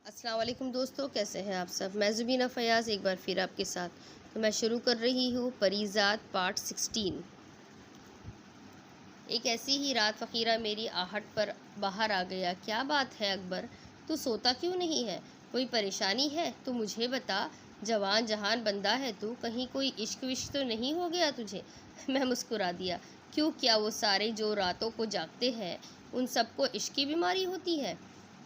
अस्सलाम वालेकुम दोस्तों, कैसे हैं आप सब। मैं ज़ुबीना फ़याज़ एक बार फिर आपके साथ। तो मैं शुरू कर रही हूँ परीज़ात पार्ट 16। एक ऐसी ही रात फ़कीरा मेरी आहट पर बाहर आ गया। क्या बात है अकबर, तू सोता क्यों नहीं है? कोई परेशानी है तो मुझे बता। जवान जहान बंदा है तू, कहीं कोई इश्क विश्क तो नहीं हो गया तुझे? मैं मुस्कुरा दिया। क्यों, क्या वो सारे जो रातों को जागते हैं उन सबको इश्क की बीमारी होती है?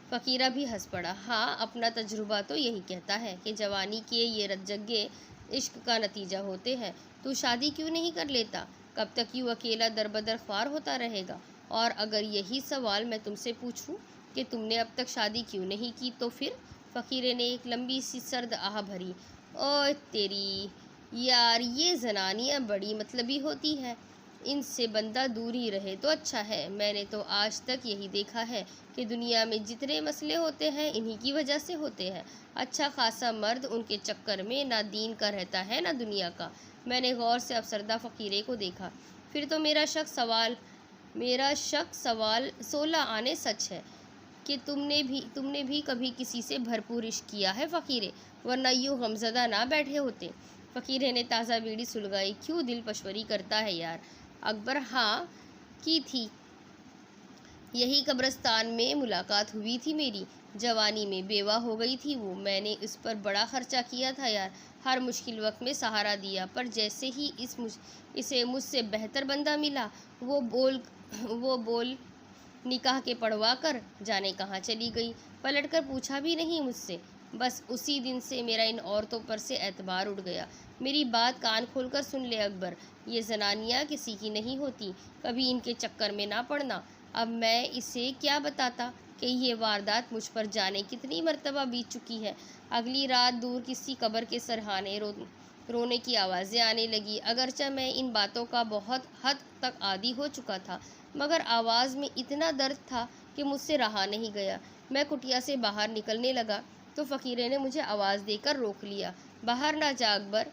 फ़कीरा भी हंस पड़ा। हाँ, अपना तजुर्बा तो यही कहता है कि जवानी के ये रज्जगे इश्क का नतीजा होते हैं। तू शादी क्यों नहीं कर लेता? कब तक यूँ अकेला दरबदर ख्वार होता रहेगा? और अगर यही सवाल मैं तुमसे पूछूं कि तुमने अब तक शादी क्यों नहीं की तो फिर? फ़कीरे ने एक लंबी सी सर्द आह भरी। ओए तेरी, यार ये जनानियाँ बड़ी मतलबी होती हैं। इनसे बंदा दूर ही रहे तो अच्छा है। मैंने तो आज तक यही देखा है कि दुनिया में जितने मसले होते हैं इन्हीं की वजह से होते हैं। अच्छा खासा मर्द उनके चक्कर में ना दीन का रहता है ना दुनिया का। मैंने गौर से अफसरदा फ़कीरे को देखा। फिर तो मेरा शक सवाल 16 आने सच है कि तुमने भी कभी किसी से भरपूर इश्क किया है फ़कीरे, वरना यूँ गमज़दा ना बैठे होते। फ़कीरे ने ताज़ा बीड़ी सुलगाई। क्यों दिल पशवरी करता है यार। अकबर, हाँ की थी। यही कब्रिस्तान में मुलाकात हुई थी मेरी। जवानी में बेवा हो गई थी वो। मैंने इस पर बड़ा खर्चा किया था यार, हर मुश्किल वक्त में सहारा दिया। पर जैसे ही इसे मुझसे बेहतर बंदा मिला, वो बोल निकाह के पढ़वा कर जाने कहाँ चली गई। पलट कर पूछा भी नहीं मुझसे। बस उसी दिन से मेरा इन औरतों पर से एतबार उठ गया। मेरी बात कान खोलकर सुन ले अकबर, ये जनानियाँ किसी की नहीं होती, कभी इनके चक्कर में ना पड़ना। अब मैं इसे क्या बताता कि ये वारदात मुझ पर जाने कितनी मर्तबा बीत चुकी है। अगली रात दूर किसी कब्र के सरहाने रोने की आवाज़ें आने लगी। अगरचा मैं इन बातों का बहुत हद तक आदी हो चुका था, मगर आवाज़ में इतना दर्द था कि मुझसे रहा नहीं गया। मैं कुटिया से बाहर निकलने लगा तो फ़कीरे ने मुझे आवाज़ देकर रोक लिया। बाहर ना जा अकबर,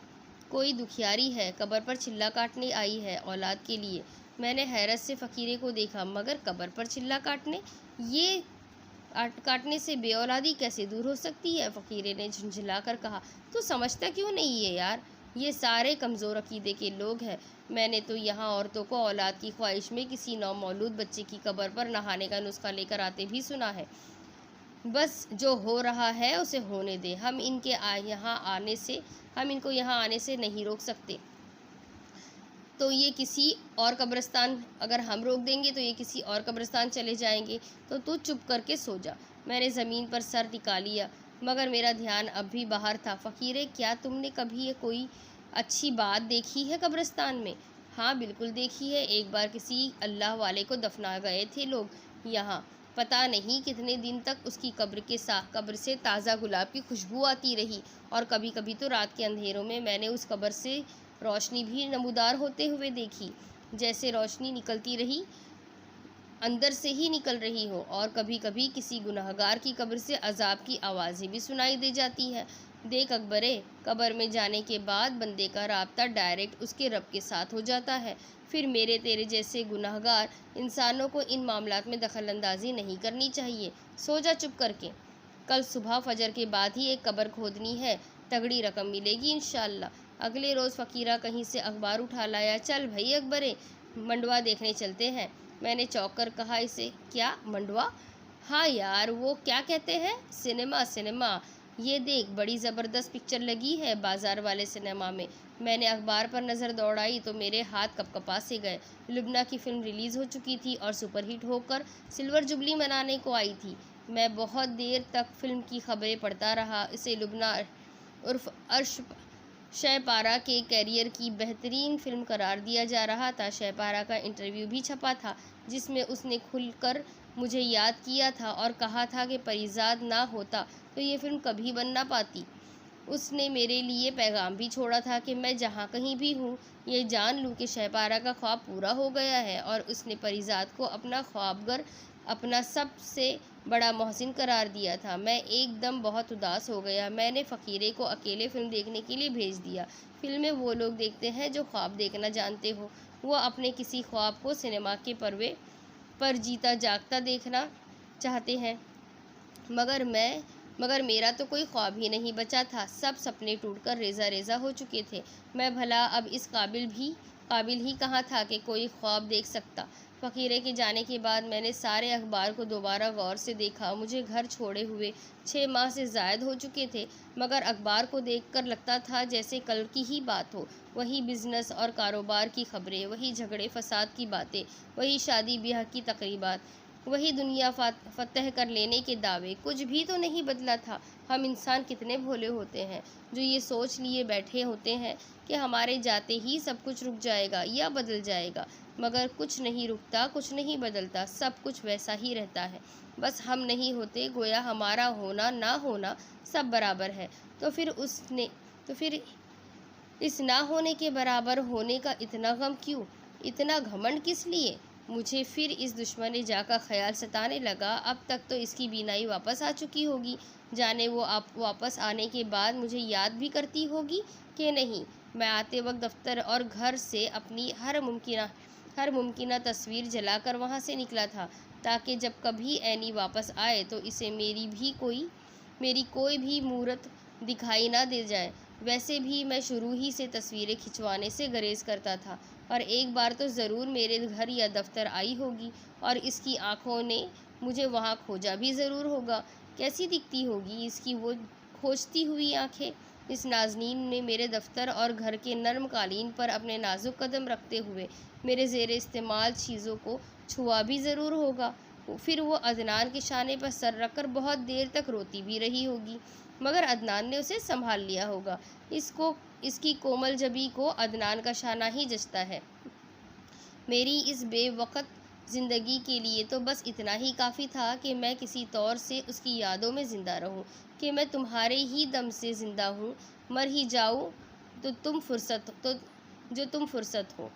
कोई दुखियारी है, कब्र पर चिल्ला काटने आई है औलाद के लिए। मैंने हैरत से फ़कीरे को देखा। मगर कब्र पर चिल्ला काटने, ये काटने से बेऔलादी कैसे दूर हो सकती है? फ़कीरे ने झुंझला कर कहा। तो समझता क्यों नहीं है यार, ये सारे कमज़ोर अकीदे के लोग हैं। मैंने तो यहाँ औरतों को औलाद की ख्वाहिश में किसी नौमौलूद बच्चे की कब्र पर नहाने का नुस्खा लेकर आते भी सुना है। बस जो हो रहा है उसे होने दे। हम इनको यहाँ आने से नहीं रोक सकते। तो ये किसी और कब्रिस्तान अगर हम रोक देंगे तो ये किसी और कब्रिस्तान चले जाएंगे। तो तू चुप करके सो जा। मैंने ज़मीन पर सर टिका लिया, मगर मेरा ध्यान अब भी बाहर था। फ़कीरे, क्या तुमने कभी ये कोई अच्छी बात देखी है कब्रिस्तान में? हाँ बिल्कुल देखी है। एक बार किसी अल्लाह वाले को दफना गए थे लोग यहाँ। पता नहीं कितने दिन तक उसकी कब्र से ताज़ा गुलाब की खुशबू आती रही। और कभी कभी तो रात के अंधेरों में मैंने उस कब्र से रोशनी भी नमूदार होते हुए देखी, जैसे रोशनी निकलती रही अंदर से ही निकल रही हो। और कभी कभी किसी गुनहगार की कब्र से अजाब की आवाज़ें भी सुनाई दे जाती हैं। देख अकबरे, कब्र में जाने के बाद बंदे का राब्ता डायरेक्ट उसके रब के साथ हो जाता है। फिर मेरे तेरे जैसे गुनहगार इंसानों को इन मामलात में दखल अंदाजी नहीं करनी चाहिए। सो जा चुप करके। कल सुबह फजर के बाद ही एक कब्र खोदनी है, तगड़ी रकम मिलेगी इंशाअल्लाह। अगले रोज़ फ़कीरा कहीं से अखबार उठा लाया। चल भई अकबरे, मंडवा देखने चलते हैं। मैंने चौंक कर कहा इसे। क्या मंडवा? हाँ यार, वो क्या कहते हैं, सिनेमा सिनेमा। ये देख, बड़ी ज़बरदस्त पिक्चर लगी है बाज़ार वाले सिनेमा में। मैंने अखबार पर नज़र दौड़ाई तो मेरे हाथ कपकपा से गए। लुबना की फ़िल्म रिलीज़ हो चुकी थी और सुपरहिट होकर सिल्वर जुबली मनाने को आई थी। मैं बहुत देर तक फ़िल्म की खबरें पढ़ता रहा। इसे लुबना उर्फ अर्श शयपारा के कैरियर की बेहतरीन फ़िल्म करार दिया जा रहा था। शयपारा का इंटरव्यू भी छपा था, जिसमें उसने खुलकर मुझे याद किया था और कहा था कि परिजाद ना होता तो ये फ़िल्म कभी बन ना पाती। उसने मेरे लिए पैगाम भी छोड़ा था कि मैं जहाँ कहीं भी हूँ ये जान लूँ कि शहपारा का ख्वाब पूरा हो गया है। और उसने परिजात को अपना ख्वाबगर, अपना सबसे बड़ा मोहसिन करार दिया था। मैं एकदम बहुत उदास हो गया। मैंने फ़कीरे को अकेले फ़िल्म देखने के लिए भेज दिया। फ़िल्में वो लोग देखते हैं जो ख्वाब देखना जानते हो। वो अपने किसी ख्वाब को सिनेमा के पर्दे पर जीता जागता देखना चाहते हैं, मगर मैं मगर मेरा तो कोई ख्वाब ही नहीं बचा था। सब सपने टूटकर रेजा रेजा हो चुके थे। मैं भला अब इस काबिल ही कहाँ था कि कोई ख्वाब देख सकता। फ़कीरे के जाने के बाद मैंने सारे अखबार को दोबारा गौर से देखा। मुझे घर छोड़े हुए 6 माह से ज़ायद हो चुके थे, मगर अखबार को देखकर लगता था जैसे कल की ही बात हो। वही बिज़नेस और कारोबार की खबरें, वही झगड़े फसाद की बातें, वही शादी ब्याह की तकरीबात, वही दुनिया फतह कर लेने के दावे। कुछ भी तो नहीं बदला था। हम इंसान कितने भोले होते हैं जो ये सोच लिए बैठे होते हैं कि हमारे जाते ही सब कुछ रुक जाएगा या बदल जाएगा, मगर कुछ नहीं रुकता, कुछ नहीं बदलता, सब कुछ वैसा ही रहता है। बस हम नहीं होते, गोया हमारा होना ना होना सब बराबर है। तो फिर इस ना होने के बराबर होने का इतना गम क्यों, इतना घमंड किस लिए? मुझे फिर इस दुश्मन जा का ख्याल सताने लगा। अब तक तो इसकी बीनाई वापस आ चुकी होगी, जाने वो आप वापस आने के बाद मुझे याद भी करती होगी कि नहीं। मैं आते वक्त दफ्तर और घर से अपनी हर मुमकिना तस्वीर जलाकर वहाँ से निकला था, ताकि जब कभी ऐनी वापस आए तो इसे मेरी कोई भी मूरत दिखाई ना दे जाए। वैसे भी मैं शुरू ही से तस्वीरें खिंचवाने से गुरेज करता था, और एक बार तो ज़रूर मेरे घर या दफ्तर आई होगी, और इसकी आंखों ने मुझे वहाँ खोजा भी ज़रूर होगा। कैसी दिखती होगी इसकी वो खोजती हुई आंखें। इस नाज़नीन ने मेरे दफ्तर और घर के नरम कालीन पर अपने नाजुक कदम रखते हुए मेरे ज़ेर इस्तेमाल चीज़ों को छुआ भी ज़रूर होगा। फिर वो अदनान के शाने पर सर रखकर बहुत देर तक रोती भी रही होगी, मगर अदनान ने उसे संभाल लिया होगा। इसकी कोमल जबी को अदनान का शाना ही जचता है। मेरी इस बेवक़्त ज़िंदगी के लिए तो बस इतना ही काफ़ी था कि मैं किसी तौर से उसकी यादों में ज़िंदा रहूं, कि मैं तुम्हारे ही दम से ज़िंदा हूँ। मर ही जाऊँ तो तुम फुर्सत हो।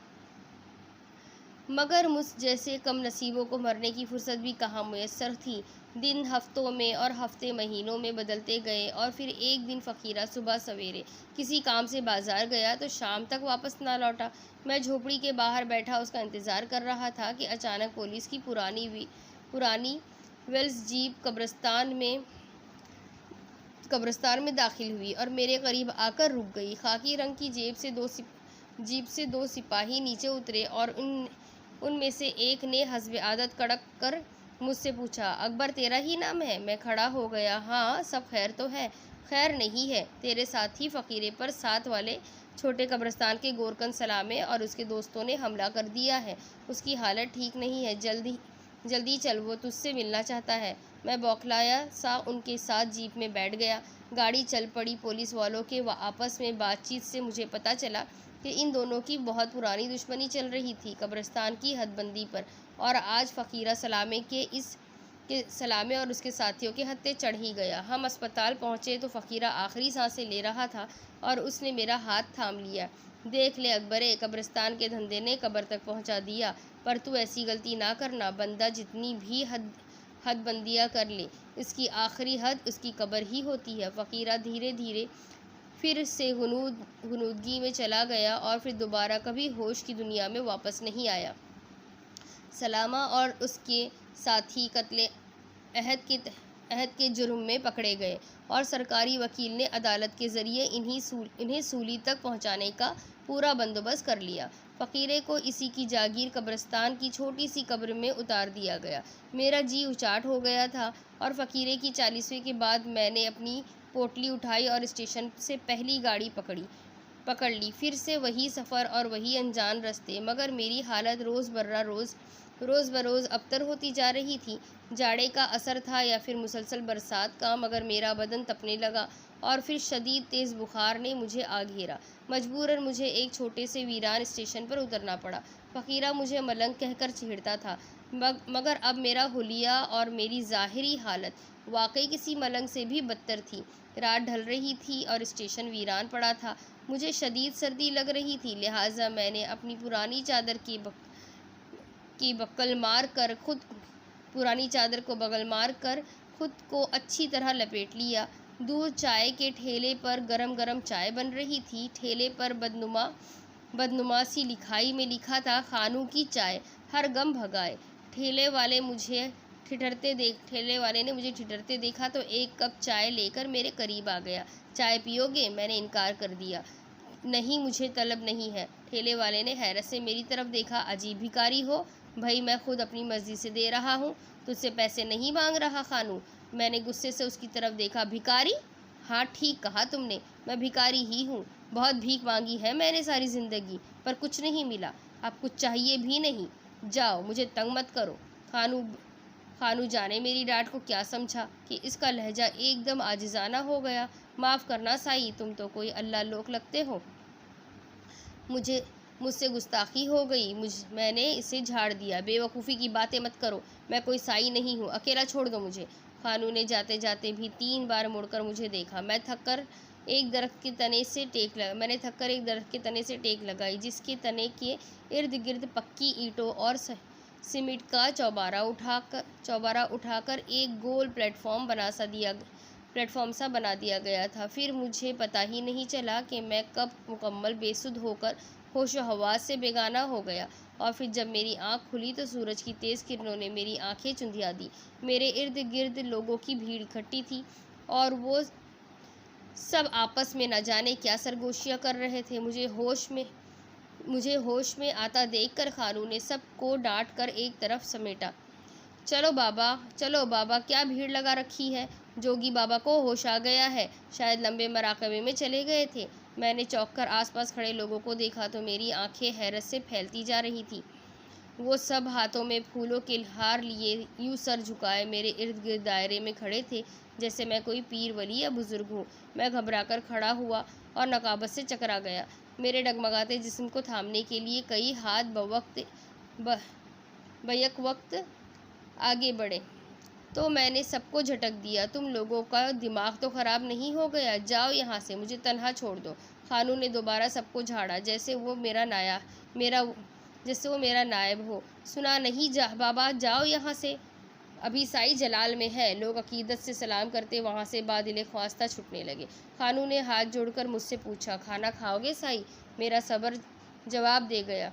मगर मुझ जैसे कम नसीबों को मरने की फुर्सत भी कहाँ मुयस्सर थी। दिन हफ्तों में और हफ्ते महीनों में बदलते गए, और फिर एक दिन फ़कीरा सुबह सवेरे किसी काम से बाज़ार गया तो शाम तक वापस ना लौटा। मैं झोपड़ी के बाहर बैठा उसका इंतज़ार कर रहा था कि अचानक पुलिस की पुरानी वेल्स जीप कब्रिस्तान में दाखिल हुई और मेरे करीब आकर रुक गई। खाकी रंग की जीप से दो सिपाही नीचे उतरे, और उनमें से एक ने हस्बे आदत कड़क कर मुझसे पूछा, अकबर तेरा ही नाम है? मैं खड़ा हो गया। हाँ, सब खैर तो है? खैर नहीं है, तेरे साथी फ़कीरे पर साथ वाले छोटे कब्रिस्तान के गोरकन सलामे और उसके दोस्तों ने हमला कर दिया है। उसकी हालत ठीक नहीं है, जल्दी चल, वो तुझसे मिलना चाहता है। मैं बौखलाया सा उनके साथ जीप में बैठ गया। गाड़ी चल पड़ी। पुलिस वालों के आपस में बातचीत से मुझे पता चला कि इन दोनों की बहुत पुरानी दुश्मनी चल रही थी कब्रिस्तान की हदबंदी पर, और आज फ़कीरा सलामे और उसके साथियों के हत्थे चढ़ ही गया। हम अस्पताल पहुँचे तो फ़कीरा आखिरी सांसें ले रहा था और उसने मेरा हाथ थाम लिया। देख ले अकबरे, कब्रिस्तान के धंधे ने कब्र तक पहुँचा दिया, पर तू ऐसी गलती ना करना। बंदा जितनी भी हदबंदियाँ कर ले, इसकी आखिरी हद उसकी कब्र ही होती है। फ़कीरा धीरे धीरे फिर से गुनूदगी में चला गया और फिर दोबारा कभी होश की दुनिया में वापस नहीं आया। सलामा और उसके साथी कत्ले अहद के जुर्म में पकड़े गए और सरकारी वकील ने अदालत के ज़रिए इन्हें सूली तक पहुंचाने का पूरा बंदोबस्त कर लिया। फ़कीरे को इसी की जागीर कब्रिस्तान की छोटी सी कब्र में उतार दिया गया। मेरा जी उचाट हो गया था, और फ़कीरे की 40वीं के बाद मैंने अपनी पोटली उठाई और स्टेशन से पहली गाड़ी पकड़ ली। फिर से वही सफ़र और वही अनजान रास्ते, मगर मेरी हालत रोज़ बरोज़ अबतर होती जा रही थी। जाड़े का असर था या फिर मुसलसल बरसात का, मगर मेरा बदन तपने लगा और फिर शदीद तेज़ बुखार ने मुझे आ घेरा। मजबूरन मुझे एक छोटे से वीरान स्टेशन पर उतरना पड़ा। फ़कीरा मुझे मलंग कहकर छेड़ता था, मगर अब मेरा हुलिया और मेरी ज़ाहिरी हालत वाकई किसी मलंग से भी बदतर थी। रात ढल रही थी और स्टेशन वीरान पड़ा था। मुझे शदीद सर्दी लग रही थी, लिहाजा मैंने अपनी पुरानी चादर बगल मार कर खुद को अच्छी तरह लपेट लिया। दूर चाय के ठेले पर गरम गरम चाय बन रही थी। ठेले पर बदनुमा सी लिखाई में लिखा था, खानू की चाय हर गम भगाए। ठेले वाले मुझे ठेले वाले ने मुझे ठिठुरते देखा तो एक कप चाय लेकर मेरे करीब आ गया। चाय पियोगे? मैंने इनकार कर दिया। नहीं, मुझे तलब नहीं है। ठेले वाले ने हैरत से मेरी तरफ देखा। अजीब भिखारी हो भाई, मैं खुद अपनी मर्जी से दे रहा हूँ, तुझसे पैसे नहीं मांग रहा खानू। मैंने गुस्से से उसकी तरफ देखा। भिखारी? हाँ, ठीक कहा तुमने, मैं भिखारी ही हूँ। बहुत भीख मांगी है मैंने सारी ज़िंदगी, पर कुछ नहीं मिला। अब कुछ चाहिए भी नहीं। जाओ, मुझे तंग मत करो। खानू खानू जाने मेरी डांट को क्या समझा कि इसका लहजा एकदम आजिज़ाना हो गया। माफ़ करना साई, तुम तो कोई अल्लाह लोग लगते हो। मुझसे गुस्ताखी हो गई। मैंने इसे झाड़ दिया। बेवकूफ़ी की बातें मत करो, मैं कोई साई नहीं हूँ, अकेला छोड़ दो मुझे। खानू ने जाते जाते भी 3 बार मुड़कर मुझे देखा। मैंने थककर एक दरख्त के तने से टेक लगाई, जिसके तने के इर्द गिर्द पक्की ईंटों और सीमेंट का चौबारा उठाकर एक गोल प्लेटफॉर्म सा बना दिया गया था। फिर मुझे पता ही नहीं चला कि मैं कब मुकम्मल बेसुध होकर होशो हवास से बेगाना हो गया। और फिर जब मेरी आंख खुली तो सूरज की तेज़ किरणों ने मेरी आंखें चुंधिया दी। मेरे इर्द गिर्द लोगों की भीड़ इकट्ठी थी और वो सब आपस में न जाने क्या सरगोशियाँ कर रहे थे। मुझे होश में आता देखकर खानू ने सबको डांट कर एक तरफ समेटा। चलो बाबा, क्या भीड़ लगा रखी है। जोगी बाबा को होश आ गया है, शायद लंबे मराकबे में चले गए थे। मैंने चौंक कर आसपास खड़े लोगों को देखा तो मेरी आंखें हैरत से फैलती जा रही थी। वो सब हाथों में फूलों के हार लिए यूं सर झुकाए मेरे इर्द गिर्द दायरे में खड़े थे, जैसे मैं कोई पीर वली या बुजुर्ग हूँ। मैं घबराकर खड़ा हुआ और नकाबत से चकरा गया। मेरे डगमगाते जिस्म को थामने के लिए कई हाथ बैक वक्त आगे बढ़े तो मैंने सबको झटक दिया। तुम लोगों का दिमाग तो ख़राब नहीं हो गया? जाओ यहाँ से, मुझे तन्हा छोड़ दो। खानू ने दोबारा सबको झाड़ा, जैसे वो मेरा नायब हो। सुना नहीं बाबा, जाओ यहाँ से। अभी साई जलाल में है। लोग अकीदत से सलाम करते वहाँ से बादिल ख्वास्ता छुटने लगे। खानू ने हाथ जोड़कर मुझसे पूछा, खाना खाओगे साई? मेरा सब्र जवाब दे गया।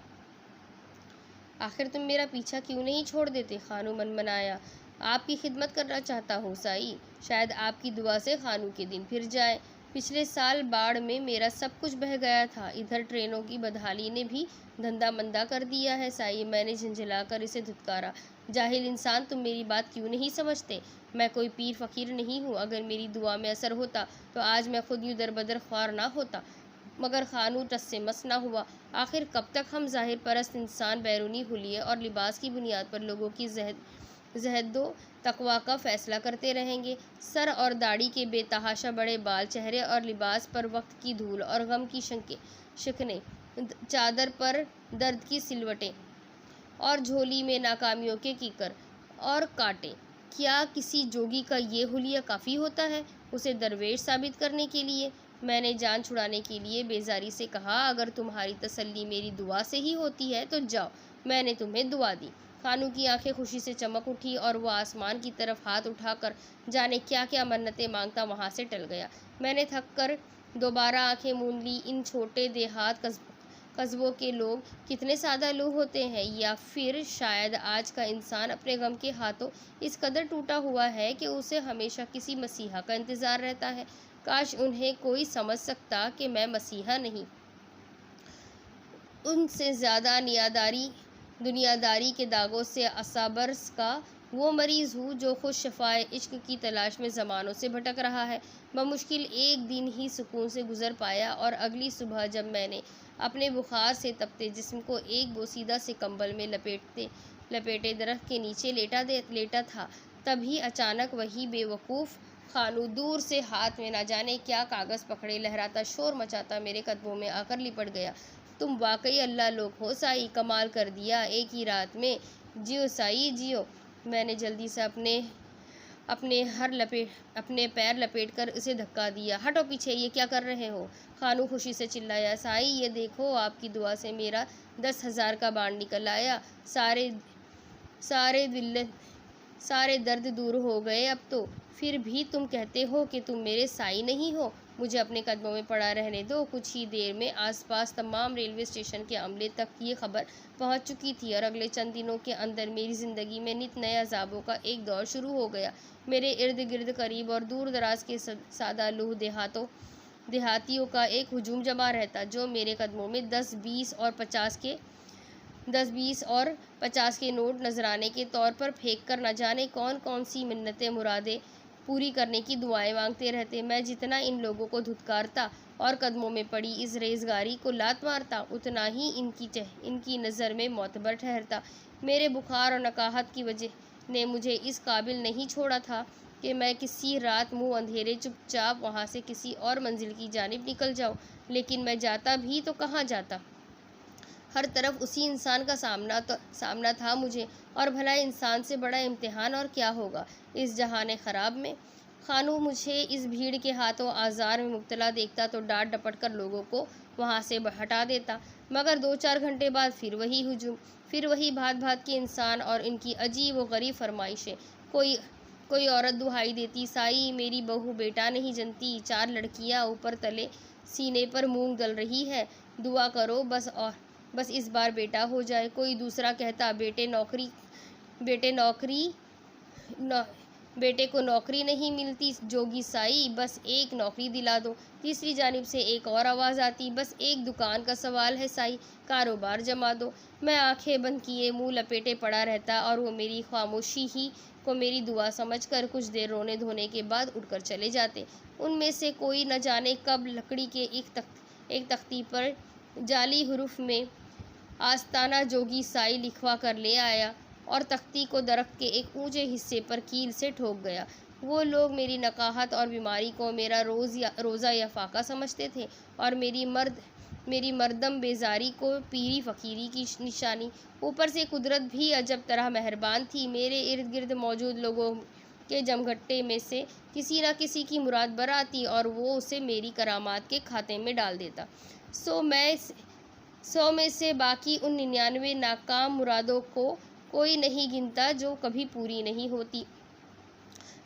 आखिर तुम मेरा पीछा क्यों नहीं छोड़ देते? खानू मनमनाया। आपकी खिदमत करना चाहता हूँ साई, शायद आपकी दुआ से खानू के दिन फिर जाए। पिछले साल बाढ़ में मेरा सब कुछ बह गया था। इधर ट्रेनों की बदहाली ने भी धंधा मंदा कर दिया है साई। मैंने झंझलाकर इसे धुतकारा। जाहिल इंसान, तुम मेरी बात क्यों नहीं समझते? मैं कोई पीर फ़कीर नहीं हूँ। अगर मेरी दुआ में असर होता तो आज मैं खुद यूँ दरबदर ख्वार ना होता। मगर खानू टस से मस ना हुआ। आखिर कब तक हम ज़ाहिर परस्त इंसान बैरूनी हुलिये और लिबास की बुनियाद पर लोगों की ज़हदो तकवा का फ़ैसला करते रहेंगे? सर और दाढ़ी के बेतहाशा बड़े बाल, चेहरे और लिबास पर वक्त की धूल और गम की शिकने, चादर पर दर्द की सिलवटें और झोली में नाकामियों के कीकर और कांटे। क्या किसी जोगी का ये हुलिया काफ़ी होता है उसे दरवेश साबित करने के लिए? मैंने जान छुड़ाने के लिए बेजारी से कहा, अगर तुम्हारी तसल्ली मेरी दुआ से ही होती है तो जाओ, मैंने तुम्हें दुआ दी। खानू की आंखें खुशी से चमक उठी और वह आसमान की तरफ हाथ उठाकर जाने क्या क्या मन्नतें मांगता वहाँ से टल गया। मैंने थक कर दोबारा आंखें मूंद ली। इन छोटे देहात कस्बों के लोग कितने सादा लूह होते हैं, या फिर शायद आज का इंसान अपने गम के हाथों इस कदर टूटा हुआ है कि उसे हमेशा किसी मसीहा का इंतज़ार रहता है। काश उन्हें कोई समझ सकता कि मैं मसीहा नहीं, उनसे ज़्यादा दुनियादारी के दागों से असाबर्स का वो मरीज़ हूँ जो खुद शफ़ाए इश्क की तलाश में ज़मानों से भटक रहा है। बमुश्किल एक दिन ही सुकून से गुज़र पाया और अगली सुबह जब मैंने अपने बुखार से तपते जिस्म को एक बोसीदा से कंबल में लपेटे दरख्त के नीचे लेटा था, तभी अचानक वही बेवकूफ़ खानू दूर से हाथ में न जाने क्या कागज़ पकड़े लहराता शोर मचाता मेरे कदमों में आकर लिपट गया। तुम वाकई अल्लाह लोग हो साई, कमाल कर दिया एक ही रात में। जियो साई जियो। मैंने जल्दी से अपने पैर लपेटकर उसे धक्का दिया। हटो पीछे, ये क्या कर रहे हो? खानू खुशी से चिल्लाया। साई, ये देखो, आपकी दुआ से मेरा 10,000 का बांड निकल आया। सारे दर्द दूर हो गए अब तो। फिर भी तुम कहते हो कि तुम मेरे साई नहीं हो। मुझे अपने कदमों में पड़ा रहने दो। कुछ ही देर में आसपास तमाम रेलवे स्टेशन के अमले तक ये खबर पहुंच चुकी थी और अगले चंद दिनों के अंदर मेरी ज़िंदगी में नित नए अजाबों का एक दौर शुरू हो गया। मेरे इर्द गिर्द करीब और दूर दराज के सादा लूह देहातियों का एक हुजूम जमा रहता, जो मेरे कदमों में 10-20 और 50 के नोट नजराने के तौर पर फेंक कर न जाने कौन कौन सी मिन्नतें मुरादें पूरी करने की दुआएं मांगते रहते। मैं जितना इन लोगों को धुतकारता और कदमों में पड़ी इस रेजगारी को लात मारता, उतना ही इनकी नज़र में मोतबर ठहरता। मेरे बुखार और नकाहत की वजह ने मुझे इस काबिल नहीं छोड़ा था कि मैं किसी रात मुंह अंधेरे चुपचाप वहाँ से किसी और मंजिल की जानिब निकल जाऊँ, लेकिन मैं जाता भी तो कहाँ जाता। हर तरफ उसी इंसान का सामना था मुझे, और भला इंसान से बड़ा इम्तिहान और क्या होगा इस जहान ख़राब में। खानू मुझे इस भीड़ के हाथों आज़ार में मुब्तला देखता तो डांट डपट कर लोगों को वहाँ से हटा देता, मगर 2-4 घंटे बाद फिर वही हुजूम, फिर वही भात भात के इंसान और इनकी अजीब व गरीब फरमाइशें। कोई औरत दुहाई देती, साई मेरी बहू बेटा नहीं जनती, 4 लड़कियाँ ऊपर तले सीने पर मूंग दल रही है, दुआ करो बस इस बार बेटा हो जाए। कोई दूसरा कहता, बेटे को नौकरी नहीं मिलती जोगी साई, बस एक नौकरी दिला दो। तीसरी जानिब से एक और आवाज़ आती, बस एक दुकान का सवाल है साई, कारोबार जमा दो। मैं आंखें बंद किए मुंह लपेटे पड़ा रहता और वो मेरी खामोशी ही को मेरी दुआ समझकर कुछ देर रोने धोने के बाद उठकर चले जाते। उनमें से कोई न जाने कब लकड़ी के एक तख्ती पर जाली हुरूफ में आस्ताना जोगी साई लिखवा कर ले आया और तख्ती को दरख्त के एक ऊंचे हिस्से पर कील से ठोक गया। वो लोग मेरी नकाहत और बीमारी को मेरा रोज़ा या फाका समझते थे और मेरी मर्दम बेजारी को पीरी फ़कीरी की निशानी। ऊपर से कुदरत भी अजब तरह मेहरबान थी। मेरे इर्द गिर्द मौजूद लोगों के जमघट्टे में से किसी न किसी की मुराद बर आती और वो उसे मेरी करामात के खाते में डाल देता। 100 में से बाकी उन 99 नाकाम मुरादों को कोई नहीं गिनता जो कभी पूरी नहीं होती।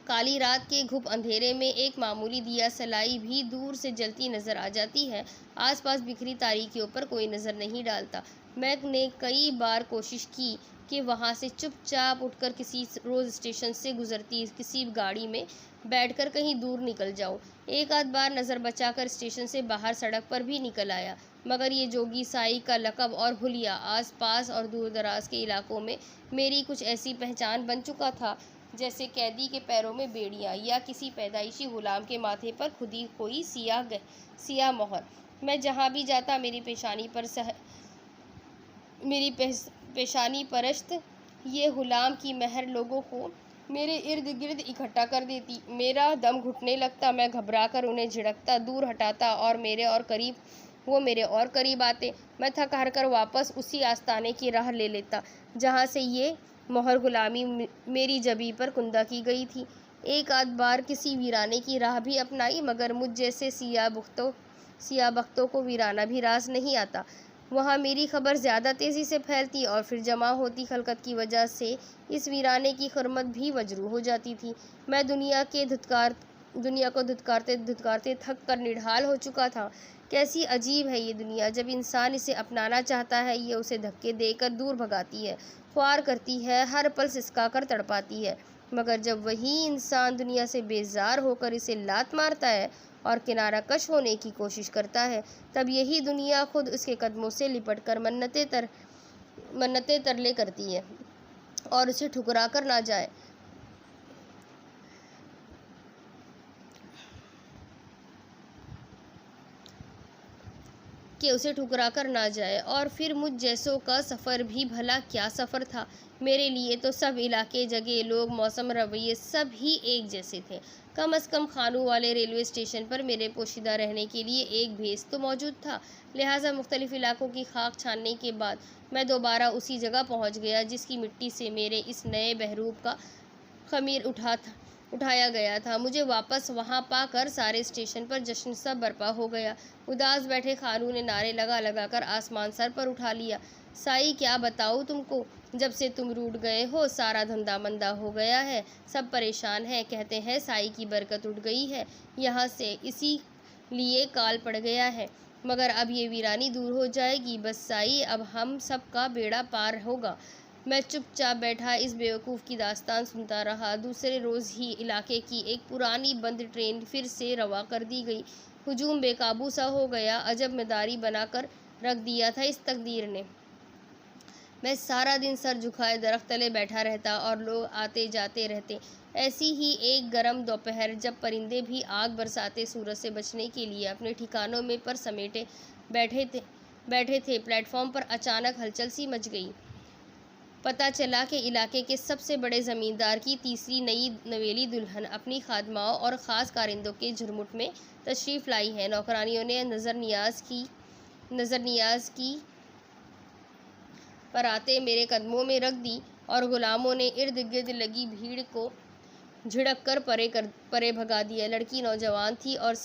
काली रात के घुप अंधेरे में एक मामूली दिया सलाई भी दूर से जलती नज़र आ जाती है। आसपास बिखरी तारीकियों पर कोई नज़र नहीं डालता। मैंने कई बार कोशिश की कि वहाँ से चुपचाप उठकर किसी रोज़ स्टेशन से गुजरती किसी गाड़ी में बैठकर कहीं दूर निकल जाऊँ। एक आध बार नज़र बचाकर स्टेशन से बाहर सड़क पर भी निकल आया, मगर ये जोगी साई का लक़ब और हुलिया आस पास और दूर दराज के इलाकों में मेरी कुछ ऐसी पहचान बन चुका था जैसे कैदी के पैरों में बेड़ियाँ या किसी पैदाइशी गुलाम के माथे पर खुदी कोई सियाह मोहर। मैं जहाँ भी जाता मेरी पेशानी परश्त ये गुलाम की महर लोगों को मेरे इर्द गिर्द इकट्ठा कर देती। मेरा दम घुटने लगता, मैं घबरा कर उन्हें झिड़कता, दूर हटाता और वो मेरे और करीब आते। मैं थक हार कर वापस उसी आस्ताने की राह ले लेता जहाँ से ये मोहर गुलामी मेरी जबी पर कुंदा की गई थी। एक आध बार किसी वीराने की राह भी अपनाई, मगर मुझ जैसे सियाह बख्तों को वीराना भी रास नहीं आता। वहाँ मेरी खबर ज़्यादा तेज़ी से फैलती और फिर जमा होती खलकत की वजह से इस वीराने की खुरमत भी वजरू हो जाती थी। मैं दुनिया को धुतकारते थक कर निढाल हो चुका था। कैसी अजीब है ये दुनिया! जब इंसान इसे अपनाना चाहता है ये उसे धक्के देकर दूर भगाती है, ख्वार करती है, हर पल सिसका कर तड़पाती है। मगर जब वही इंसान दुनिया से बेजार होकर इसे लात मारता है और किनारा कश होने की कोशिश करता है, तब यही दुनिया खुद उसके कदमों से लिपट कर मन्नतें तरले करती है और उसे ठुकरा कर ना जाए। और फिर मुझ जैसों का सफ़र भी भला क्या सफ़र था। मेरे लिए तो सब इलाके, जगह, लोग, मौसम, रवैये सब ही एक जैसे थे। कम अज़ कम खानू वाले रेलवे स्टेशन पर मेरे पोशीदा रहने के लिए एक भेस तो मौजूद था। लिहाजा मुख्तलिफ इलाकों की खाक छानने के बाद मैं दोबारा उसी जगह पहुंच गया जिसकी मिट्टी से मेरे इस नए बहरूप का खमीर उठाया गया था। मुझे वापस वहां पाकर सारे स्टेशन पर जश्न सा बरपा हो गया। उदास बैठे खानू ने नारे लगा कर आसमान सर पर उठा लिया। साई क्या बताऊँ तुमको, जब से तुम रूठ गए हो सारा धंधा मंदा हो गया है, सब परेशान हैं। कहते हैं साई की बरकत उठ गई है। यहाँ से लिए काल पड़ गया है, मगर अब ये वीरानी दूर हो जाएगी। बस साई, अब हम सब का बेड़ा पार होगा। मैं चुपचाप बैठा इस बेवकूफ़ की दास्तान सुनता रहा। दूसरे रोज़ ही इलाके की एक पुरानी बंद ट्रेन फिर से रवा कर दी गई। हुजूम बेकाबू सा हो गया। अजब मदारी बनाकर रख दिया था इस तकदीर ने। मैं सारा दिन सर झुकाए दरख्त तले बैठा रहता और लोग आते जाते रहते। ऐसी ही एक गर्म दोपहर, जब परिंदे भी आग बरसाते सूरज से बचने के लिए अपने ठिकानों में पर समेटे बैठे थे, प्लेटफॉर्म पर अचानक हलचल सी मच गई। पता चला कि इलाके के सबसे बड़े ज़मींदार की तीसरी नई नवेली दुल्हन अपनी खादमाओं और ख़ास कारिंदों के झुरमुट में तशरीफ़ लाई है। नौकरानियों ने नज़र नियाज की पराते मेरे कदमों में रख दी और गुलामों ने इर्द गिर्द लगी भीड़ को झिड़क कर परे भगा दिया। लड़की नौजवान थी और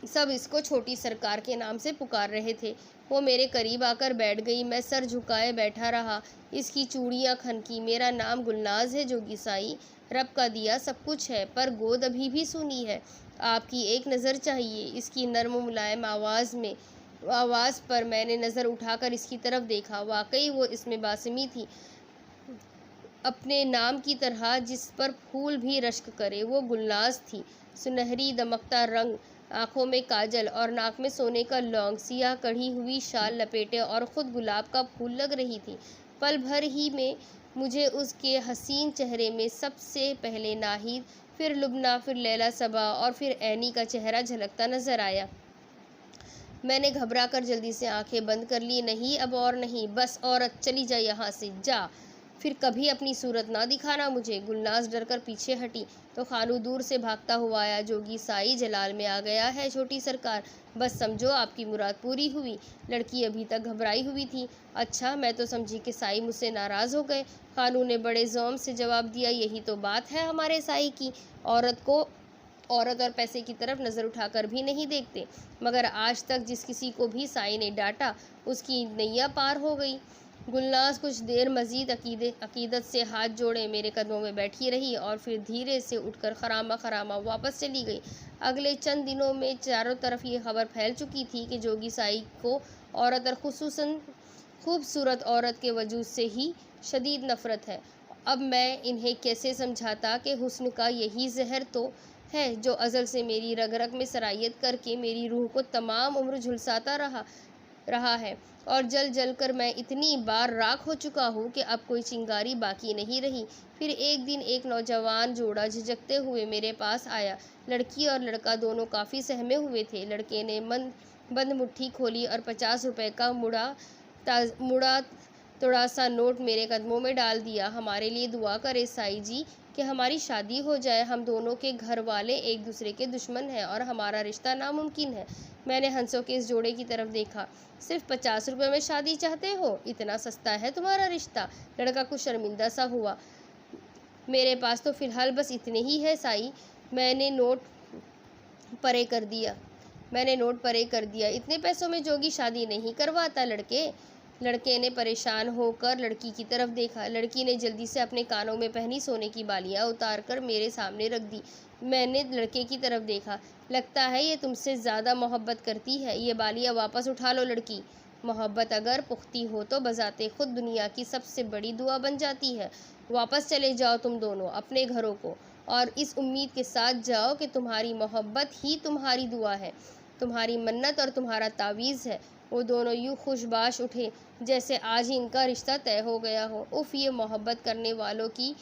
सब इसको छोटी सरकार के नाम से पुकार रहे थे। वो मेरे करीब आकर बैठ गई। मैं सर झुकाए बैठा रहा। इसकी चूड़ियाँ खनकी। मेरा नाम गुलनाज है जोगी साई, रब का दिया सब कुछ है, पर गोद अभी भी सूनी है। आपकी एक नज़र चाहिए। इसकी नर्म मुलायम आवाज़ पर मैंने नज़र उठाकर इसकी तरफ देखा। वाकई वो इसमें बासिमी थी, अपने नाम की तरह, जिस पर फूल भी रश्क करे। वो गुलनाज थी। सुनहरी दमकता रंग, आँखों में काजल और नाक में सोने का लौंग, सियाह कढ़ी हुई शाल लपेटे और ख़ुद गुलाब का फूल लग रही थी। पल भर ही में मुझे उसके हसीन चेहरे में सबसे पहले नाहिद, फिर लुबना, फिर लैला सबा और फिर ऐनी का चेहरा झलकता नजर आया। मैंने घबरा कर जल्दी से आंखें बंद कर ली। नहीं, अब और नहीं, बस औरत चली जा यहाँ से, जा, फिर कभी अपनी सूरत ना दिखाना मुझे। गुलनाज डर कर पीछे हटी तो खानू दूर से भागता हुआ आया। जोगी साई जलाल में आ गया है छोटी सरकार, बस समझो आपकी मुराद पूरी हुई। लड़की अभी तक घबराई हुई थी। अच्छा, मैं तो समझी कि साई मुझसे नाराज़ हो गए। खानू ने बड़े ज़ौम से जवाब दिया, यही तो बात है हमारे साई की, औरत और पैसे की तरफ नज़र उठाकर भी नहीं देखते। मगर आज तक जिस किसी को भी साई ने डांटा, उसकी नैया पार हो गई। गुलनाज कुछ देर मज़ीद अकीदत से हाथ जोड़े मेरे कदमों में बैठी रही और फिर धीरे से उठकर खरामा वापस चली गई। अगले चंद दिनों में चारों तरफ ये खबर फैल चुकी थी कि जोगी साई को औरत और खुसूसन खूबसूरत औरत के वजूद से ही शदीद नफ़रत है। अब मैं इन्हें कैसे समझाता कि हुस्न का यही जहर तो है जो अज़ल से मेरी रग रग में सरायत करके मेरी रूह को तमाम उम्र झुलसाता रहा है, और जल जल कर मैं इतनी बार राख हो चुका हूँ कि अब कोई चिंगारी बाकी नहीं रही। फिर एक दिन एक नौजवान जोड़ा झिझकते हुए मेरे पास आया। लड़की और लड़का दोनों काफ़ी सहमे हुए थे। लड़के ने बंद मुट्ठी खोली और 50 रुपए का मुड़ा थोड़ा सा नोट मेरे कदमों में डाल दिया। हमारे लिए दुआ करे साई जी कि हमारी शादी हो जाए। हम दोनों के घर वाले एक दूसरे के दुश्मन हैं और हमारा रिश्ता नामुमकिन है। मैंने हंसों के इस जोड़े की तरफ देखा। सिर्फ 50 रुपये में शादी चाहते हो? इतना सस्ता है तुम्हारा रिश्ता? लड़का कुछ शर्मिंदा सा हुआ। मेरे पास तो फ़िलहाल बस इतने ही है साई। मैंने नोट परे कर दिया। इतने पैसों में जोगी शादी नहीं करवाता लड़के ने परेशान होकर लड़की की तरफ देखा। लड़की ने जल्दी से अपने कानों में पहनी सोने की बालियां उतार कर मेरे सामने रख दी। मैंने लड़के की तरफ देखा। लगता है ये तुमसे ज़्यादा मोहब्बत करती है। ये बालियां वापस उठा लो लड़की। मोहब्बत अगर पुख्ती हो तो बजाते खुद दुनिया की सबसे बड़ी दुआ बन जाती है। वापस चले जाओ तुम दोनों अपने घरों को, और इस उम्मीद के साथ जाओ कि तुम्हारी मोहब्बत ही तुम्हारी दुआ है, तुम्हारी मन्नत और तुम्हारा तावीज़ है। वो दोनों यूँ खुशबाश उठे जैसे आज ही इनका रिश्ता तय हो गया हो। उफ़, ये मोहब्बत करने वालों की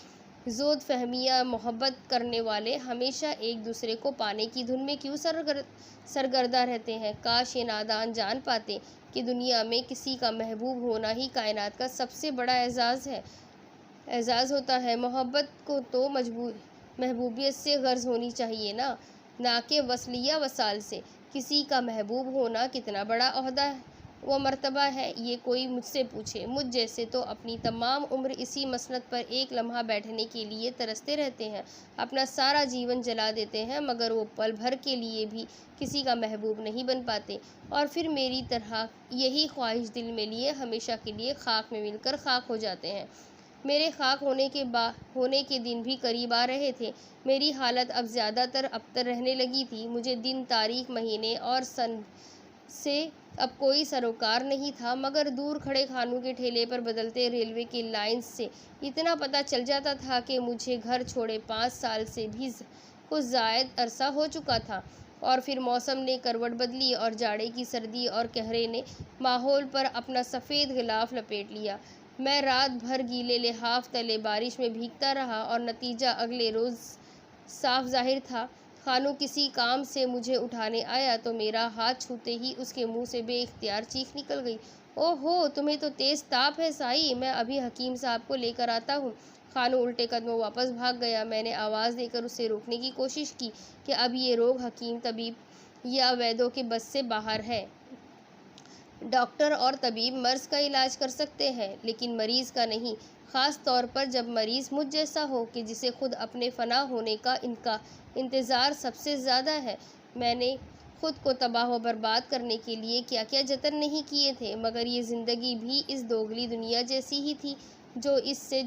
ज़ोद फहमियाँ। मोहब्बत करने वाले हमेशा एक दूसरे को पाने की धुन में क्यों सरगर्दा रहते हैं। काश ये नादान जान पाते कि दुनिया में किसी का महबूब होना ही कायनात का सबसे बड़ा एजाज़ होता है। मोहब्बत को तो महबूबियत से गर्ज होनी चाहिए ना कि वसलिया वसाल से। किसी का महबूब होना कितना बड़ा ओहदा व मर्तबा है, ये कोई मुझसे पूछे। मुझ जैसे तो अपनी तमाम उम्र इसी मसनद पर एक लम्हा बैठने के लिए तरसते रहते हैं, अपना सारा जीवन जला देते हैं, मगर वो पल भर के लिए भी किसी का महबूब नहीं बन पाते, और फिर मेरी तरह यही ख्वाहिश दिल में लिए हमेशा के लिए खाक में मिलकर खाक हो जाते हैं। मेरे खाक होने के दिन भी करीब आ रहे थे। मेरी हालत अब ज़्यादातर अबतर रहने लगी थी। मुझे दिन, तारीख, महीने और सन से अब कोई सरोकार नहीं था, मगर दूर खड़े खानों के ठेले पर बदलते रेलवे की लाइंस से इतना पता चल जाता था कि मुझे घर छोड़े 5 साल से भी कुछ ज़ायद अरसा हो चुका था। और फिर मौसम ने करवट बदली और जाड़े की सर्दी और कहरे ने माहौल पर अपना सफ़ेद गिलाफ लपेट लिया। मैं रात भर गीले लिहाफ तले बारिश में भीगता रहा और नतीजा अगले रोज़ साफ जाहिर था। खानू किसी काम से मुझे उठाने आया तो मेरा हाथ छूते ही उसके मुंह से बेइख्तियार चीख निकल गई। ओहो, तुम्हें तो तेज़ ताप है साई, मैं अभी हकीम साहब को लेकर आता हूँ। खानू उल्टे कदमों वापस भाग गया। मैंने आवाज़ देकर उसे रोकने की कोशिश की कि अब ये रोग हकीम, तबीब या वैद्यों के बस से बाहर है। डॉक्टर और तबीब मर्ज़ का इलाज कर सकते हैं, लेकिन मरीज़ का नहीं, ख़ास तौर पर जब मरीज़ मुझ जैसा हो कि जिसे खुद अपने फ़ना होने का इनका इंतज़ार सबसे ज़्यादा है। मैंने खुद को तबाह व बर्बाद करने के लिए क्या क्या जतन नहीं किए थे, मगर ये ज़िंदगी भी इस दोगली दुनिया जैसी ही थी। जो इससे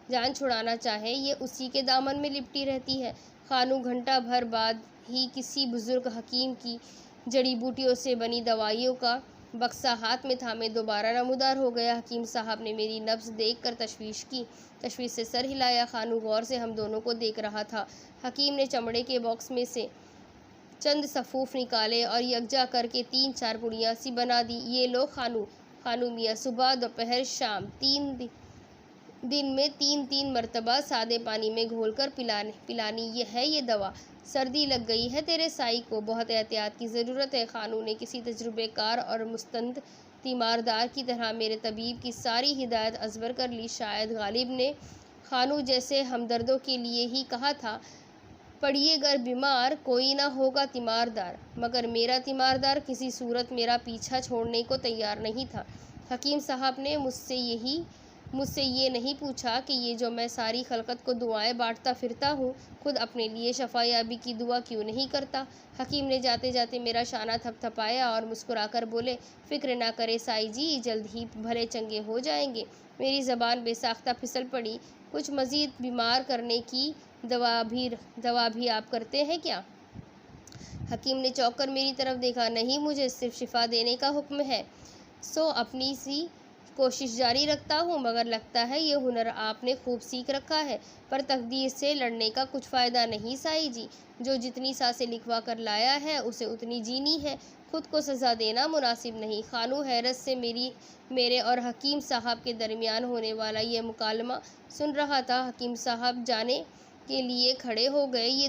जान छुड़ाना चाहे, ये उसी के दामन में लिपटी रहती है। खानू घंटा भर बाद ही किसी बुज़ुर्ग हकीम की जड़ी बूटियों से बनी दवाइयों का बक्सा हाथ में थामे दोबारा नमूदार हो गया। हकीम साहब ने मेरी नब्ज़ देखकर तशवीश से सर हिलाया। खानू गौर से हम दोनों को देख रहा था। हकीम ने चमड़े के बॉक्स में से चंद सफ़ूफ निकाले और यकजा करके 3-4 पुड़ियाँ सी बना दी। ये लो खानू मियाँ, सुबह, दोपहर, शाम 3 दिन में 3-3 मरतबा सादे पानी में घोलकर पिलानी ये दवा। सर्दी लग गई है तेरे साई को, बहुत एहतियात की ज़रूरत है। खानू ने किसी तजुर्बेकार और मुस्तंद तीमारदार की तरह मेरे तबीब की सारी हिदायत अज़बर कर ली। शायद गालिब ने खानू जैसे हमदर्दों के लिए ही कहा था, पड़िएगा बीमार, कोई ना होगा तीमारदार। मगर मेरा तीमारदार किसी सूरत मेरा पीछा छोड़ने को तैयार नहीं था। हकीम साहब ने मुझसे ये नहीं पूछा कि ये जो मैं सारी खलकत को दुआएं बांटता फिरता हूँ, खुद अपने लिए शफायाबी की दुआ क्यों नहीं करता। हकीम ने जाते जाते मेरा शाना थपथपाया और मुस्कुराकर बोले, फ़िक्र ना करे साई जी, जल्द ही भले चंगे हो जाएंगे। मेरी ज़बान बेसाख्ता फिसल पड़ी। कुछ मज़ीद बीमार करने की दवा भी आप करते हैं क्या? हकीम ने चौंक कर मेरी तरफ देखा। नहीं, मुझे सिर्फ शिफा देने का हुक्म है, सो अपनी सी कोशिश जारी रखता हूँ। मगर लगता है ये हुनर आपने खूब सीख रखा है, पर तकदीर से लड़ने का कुछ फ़ायदा नहीं साई जी। जो जितनी सांसें लिखवा कर लाया है उसे उतनी जीनी है, खुद को सज़ा देना मुनासिब नहीं। खानू हैरत से मेरे और हकीम साहब के दरमियान होने वाला ये मुकालमा सुन रहा था। हकीम साहब जाने के लिए खड़े हो गए। ये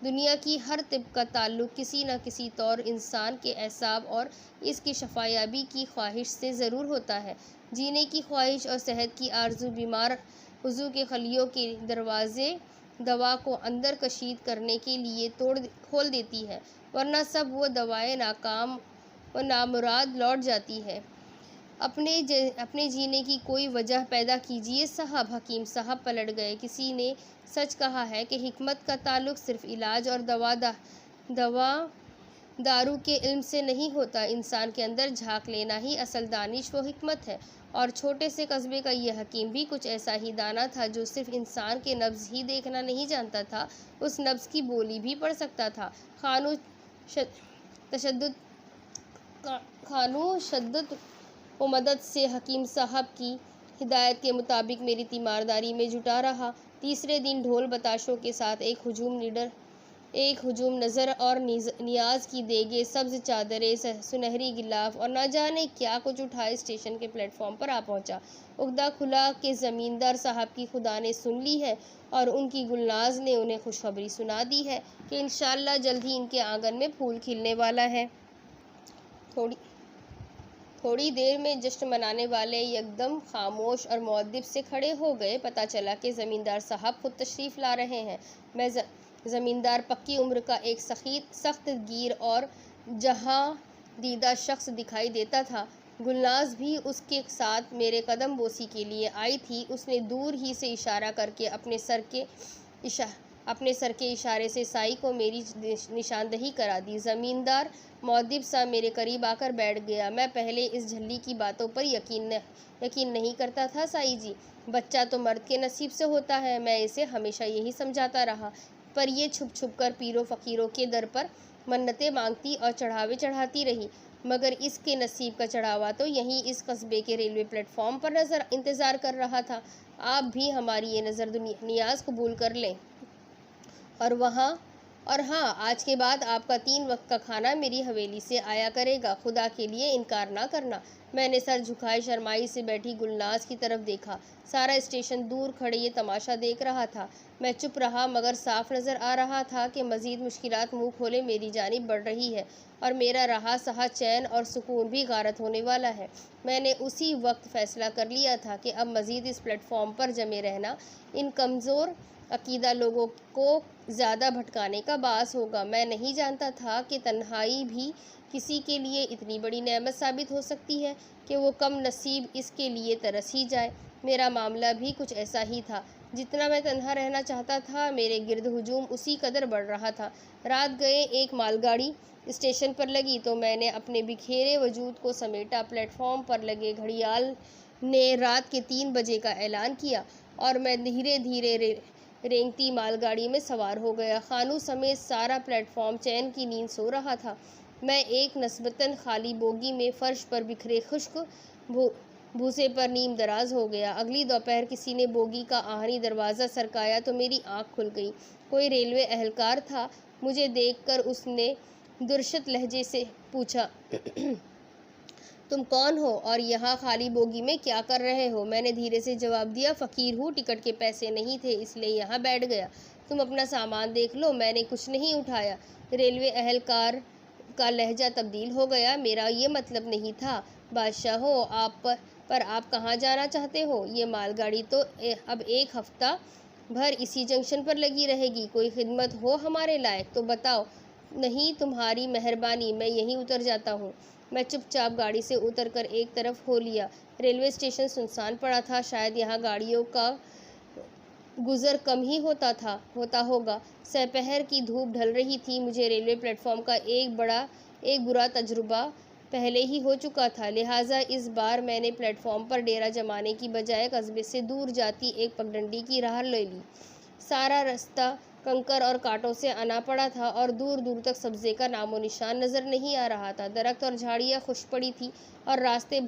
दुनिया की हर तिब का ताल्लुक़ किसी न किसी तौर इंसान के एसाब और इसकी शफायाबी की ख्वाहिश से ज़रूर होता है। जीने की ख्वाहिश और सेहत की आरज़ू बीमार उज़ू के खलियों के दरवाज़े दवा को अंदर कशीद करने के लिए खोल देती है, वरना सब वो दवाएं नाकाम व नामुराद लौट जाती है। अपने जीने की कोई वजह पैदा कीजिए साहब। हकीम साहब पलट गए। किसी ने सच कहा है कि हिकमत का ताल्लुक़ सिर्फ इलाज और दारू के इल्म से नहीं होता। इंसान के अंदर झांक लेना ही असल दानिश व हिकमत है। और छोटे से कस्बे का ये हकीम भी कुछ ऐसा ही दाना था, जो सिर्फ इंसान के नब्ज़ ही देखना नहीं जानता था, उस नब्ज़ की बोली भी पढ़ सकता था। खानू शद्दत व मदद से हकीम साहब की हिदायत के मुताबिक मेरी तीमारदारी में जुटा रहा। तीसरे दिन ढोल बताशों के साथ एक हुजूम नज़र और नियाज की देगे, सब्ज़ चादरें, सुनहरी गिलाफ और न जाने क्या कुछ उठाए स्टेशन के प्लेटफॉर्म पर आ पहुंचा। उगदा खुला कि ज़मींदार साहब की खुदा ने सुन ली है और उनकी गुलनाज ने उन्हें खुशखबरी सुना दी है कि इंशाअल्लाह जल्द ही इनके आंगन में फूल खिलने वाला है। थोड़ी देर में जश्न मनाने वाले एकदम खामोश और मुअद्दिब से खड़े हो गए। पता चला कि ज़मींदार साहब खुद तशरीफ़ ला रहे हैं। मैं ज़मींदार पक्की उम्र का एक सख्त गिर और जहाँ दीदा शख्स दिखाई देता था। गुलनाज भी उसके साथ मेरे कदम बोसी के लिए आई थी। उसने दूर ही से इशारा करके अपने सर के अपने सर के इशारे से साई को मेरी निशानदही करा दी। ज़मींदार मौद्दिब सा मेरे करीब आकर बैठ गया। मैं पहले इस झल्ली की बातों पर यकीन नहीं करता था साई जी। बच्चा तो मर्द के नसीब से होता है, मैं इसे हमेशा यही समझाता रहा। पर ये छुप छुप कर पीरों फ़कीरों के दर पर मन्नतें मांगती और चढ़ावे चढ़ाती रही। मगर इसके नसीब का चढ़ावा तो यहीं इस कस्बे के रेलवे प्लेटफॉर्म पर इंतज़ार कर रहा था। आप भी हमारी ये नज़र नियाज कबूल कर लें। और हाँ, आज के बाद आपका 3 वक्त का खाना मेरी हवेली से आया करेगा। खुदा के लिए इनकार ना करना। मैंने सर झुकाए शर्माई से बैठी गुलनाज की तरफ देखा। सारा स्टेशन दूर खड़े ये तमाशा देख रहा था। मैं चुप रहा, मगर साफ नज़र आ रहा था कि मज़ीद मुश्किलात मुँह खोले मेरी जानिब बढ़ रही है और मेरा रहा सहा चैन और सुकून भी गारत होने वाला है। मैंने उसी वक्त फ़ैसला कर लिया था कि अब मज़ीद इस प्लेटफॉर्म पर जमे रहना इन कमज़ोर अकीदा लोगों को ज़्यादा भटकाने का बास होगा। मैं नहीं जानता था कि तन्हाई भी किसी के लिए इतनी बड़ी नेमत साबित हो सकती है कि वो कम नसीब इसके लिए तरस ही जाए। मेरा मामला भी कुछ ऐसा ही था। जितना मैं तन्हा रहना चाहता था, मेरे गिर्द हुजूम उसी कदर बढ़ रहा था। रात गए एक मालगाड़ी स्टेशन पर लगी तो मैंने अपने बिखेरे वजूद को समेटा। प्लेटफॉर्म पर लगे घड़ियाल ने रात के 3 बजे का ऐलान किया और मैं धीरे धीरे रेंगती मालगाड़ी में सवार हो गया। खानू समेत सारा प्लेटफॉर्म चैन की नींद सो रहा था। मैं एक नस्बतन खाली बोगी में फर्श पर बिखरे खुश्क भूसे पर नीम दराज हो गया। अगली दोपहर किसी ने बोगी का आहनी दरवाज़ा सरकाया तो मेरी आँख खुल गई। कोई रेलवे एहलकार था। मुझे देखकर उसने दुर्शत लहजे से पूछा, तुम कौन हो और यहाँ खाली बोगी में क्या कर रहे हो? मैंने धीरे से जवाब दिया, फ़कीर हूँ, टिकट के पैसे नहीं थे इसलिए यहाँ बैठ गया। तुम अपना सामान देख लो, मैंने कुछ नहीं उठाया। रेलवे एहलकार का लहजा तब्दील हो गया। मेरा ये मतलब नहीं था बादशाह हो आप पर आप कहाँ जाना चाहते हो? ये मालगाड़ी तो अब 1 हफ्ता भर इसी जंक्शन पर लगी रहेगी। कोई खिदमत हो हमारे लायक तो बताओ। नहीं, तुम्हारी मेहरबानी, मैं यहीं उतर जाता हूँ। मैं चुपचाप गाड़ी से उतरकर एक तरफ हो लिया। रेलवे स्टेशन सुनसान पड़ा था। शायद यहाँ गाड़ियों का गुज़र कम ही होता होगा। दोपहर की धूप ढल रही थी। मुझे रेलवे प्लेटफॉर्म का एक बुरा तजुर्बा पहले ही हो चुका था, लिहाजा इस बार मैंने प्लेटफॉर्म पर डेरा जमाने की बजाय कस्बे से दूर जाती एक पगडंडी की राह ले ली। सारा रास्ता कंकर और कांटों से अना पड़ा था और दूर दूर तक सब्ज़े का नामो निशान नज़र नहीं आ रहा था। दरख्त और झाड़ियाँ खुश पड़ी थी और रास्ते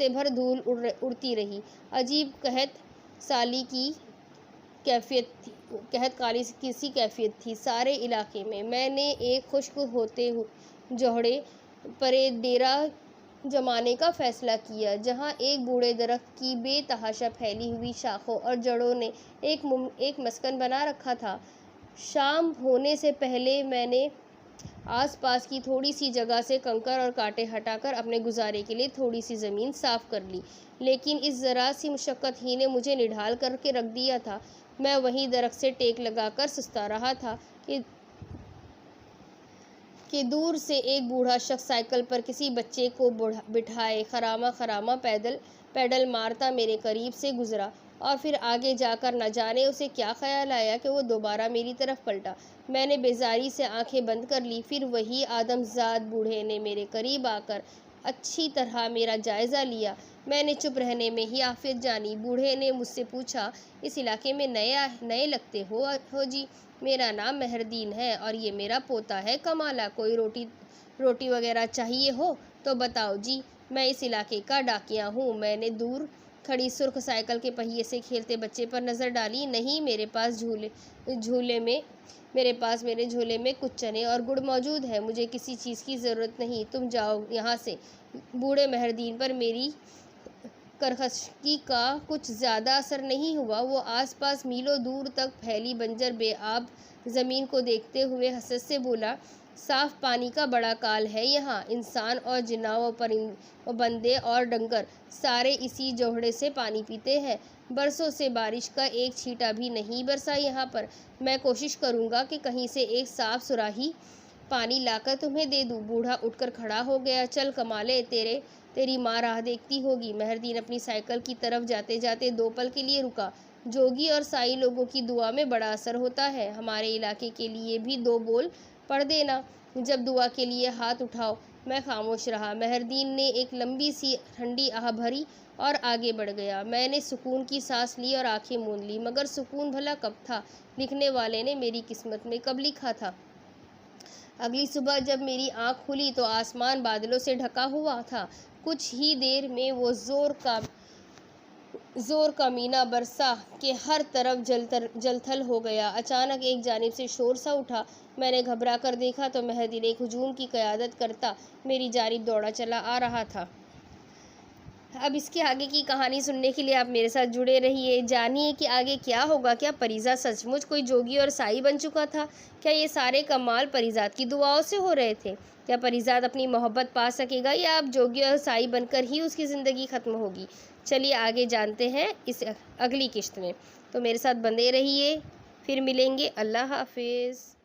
भर धूल उड़ती रही। अजीब कहत काली किसी कैफियत थी सारे इलाके में। मैंने एक खुश्क होते जोहड़े परे डेरा जमाने का फैसला किया, जहां एक बूढ़े दरख्त की बेतहाशा फैली हुई शाखों और जड़ों ने एक मस्कन बना रखा था। शाम होने से पहले मैंने आसपास की थोड़ी सी जगह से कंकर और कांटे हटाकर अपने गुजारे के लिए थोड़ी सी ज़मीन साफ कर ली, लेकिन इस ज़रा सी मुशक्क़त ही ने मुझे निढाल करके रख दिया था। मैं वहीं दरख्त से टेक लगाकर सुस्ता रहा था कि दूर से एक बूढ़ा शख्स साइकिल पर किसी बच्चे को बिठाए खरामा पैडल मारता मेरे करीब से गुजरा और फिर आगे जाकर न जाने उसे क्या ख्याल आया कि वो दोबारा मेरी तरफ पलटा। मैंने बेजारी से आंखें बंद कर ली। फिर वही आदमजाद बूढ़े ने मेरे करीब आकर अच्छी तरह मेरा जायज़ा लिया। मैंने चुप रहने में ही आफियत जानी। बूढ़े ने मुझसे पूछा, इस इलाके में नए लगते हो जी? मेरा नाम मेहरदीन है और ये मेरा पोता है कमाला। कोई रोटी वगैरह चाहिए हो तो बताओ जी, मैं इस इलाके का डाकिया हूँ। मैंने दूर खड़ी सुर्ख साइकिल के पहिए से खेलते बच्चे पर नज़र डाली। नहीं, मेरे पास मेरे झोले में कुछ चने और गुड़ मौजूद है। मुझे किसी चीज़ की ज़रूरत नहीं, तुम जाओ यहाँ से। बूढ़े मेहरदीन पर मेरी करकशगी का कुछ ज़्यादा असर नहीं हुआ। वो आसपास मीलों दूर तक फैली बंजर बेआब ज़मीन को देखते हुए हसरत से बोला, साफ़ पानी का बड़ा काल है यहाँ। इंसान और जिन्नाव परिंदे बंदे और डंगर सारे इसी जोहड़े से पानी पीते हैं। बरसों से बारिश का एक छींटा भी नहीं बरसा यहाँ पर। मैं कोशिश करूँगा कि कहीं से एक साफ सुराही पानी लाकर तुम्हें दे दूँ। बूढ़ा उठकर खड़ा हो गया। चल कमाले, तेरी माँ राह देखती होगी। मेहरदीन अपनी साइकिल की तरफ जाते जाते 2 पल के लिए रुका। जोगी और साई लोगों की दुआ में बड़ा असर होता है। हमारे इलाके के लिए भी 2 बोल पढ़ देना जब दुआ के लिए हाथ उठाओ। मैं खामोश रहा। मेहरदीन ने एक लंबी सी ठंडी आह भरी और आगे बढ़ गया। मैंने सुकून की सांस ली और आंखें मूंद ली, मगर सुकून भला कब था? लिखने वाले ने मेरी किस्मत में कब लिखा था? अगली सुबह जब मेरी आंख खुली तो आसमान बादलों से ढका हुआ था। कुछ ही देर में वो जोर का मीना बरसा के हर तरफ जलथल हो गया। अचानक एक जानिब से शोर सा उठा। मैंने घबरा कर देखा तो मेहदी एक हुजूम की क़यादत करता मेरी जानिब दौड़ा चला आ रहा था। अब इसके आगे की कहानी सुनने के लिए आप मेरे साथ जुड़े रहिए। जानिए कि आगे क्या होगा। क्या परीज़ाद सचमुच कोई जोगी और साई बन चुका था? क्या ये सारे कमाल परीज़ाद की दुआओं से हो रहे थे? क्या परीज़ाद अपनी मोहब्बत पा सकेगा या अब जोगी और साई बनकर ही उसकी ज़िंदगी ख़त्म होगी? चलिए आगे जानते हैं इस अगली किश्त में। तो मेरे साथ बंधे रहिए। फिर मिलेंगे। अल्लाह हाफिज़।